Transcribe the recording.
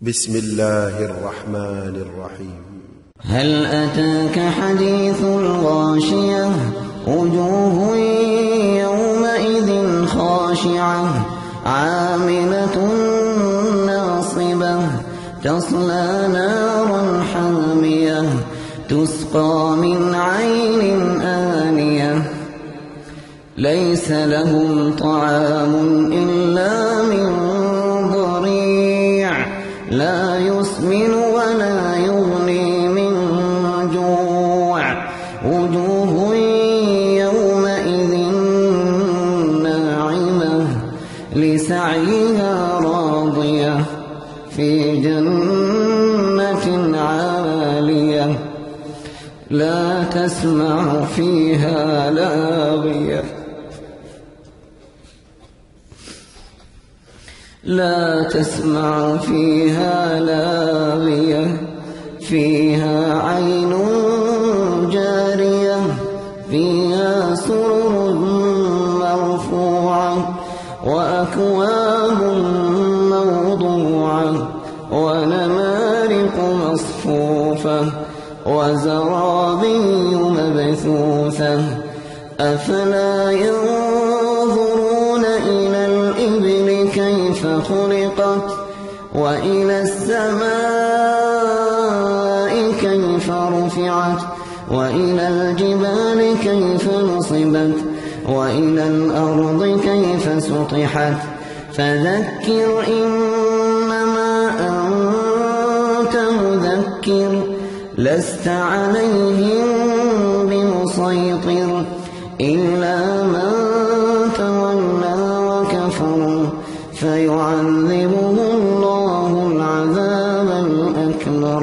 بسم الله الرحمن الرحيم. هل أتاك حديث الغاشية وجوه يومئذ خاشعة عاملة ناصبة تصلى نارا حامية تسقى من عين آنية ليس لهم طعام إلا من ضريع لا يسمن ولا يغني من جوع وجوه يومئذ ناعمة لسعيها راضية في جنة عالية لا تسمع فيها لاغية لا تسمع فيها لاغية فيها عين جارية فيها سرر مرفوعة وأكواب موضوعة ونمارق مصفوفة وزرابي مبثوثة أفلا ينظرون إلى الإبل كيف خلقت وإلى السماء كيف رفعت وإلى الجبال كيف نصبت وإلى الأرض كيف سطحت فذكر إنما أنت مذكر لست عليهم بمسيطر إلا من تولى وكفر فيعذبه الله العذاب الأكبر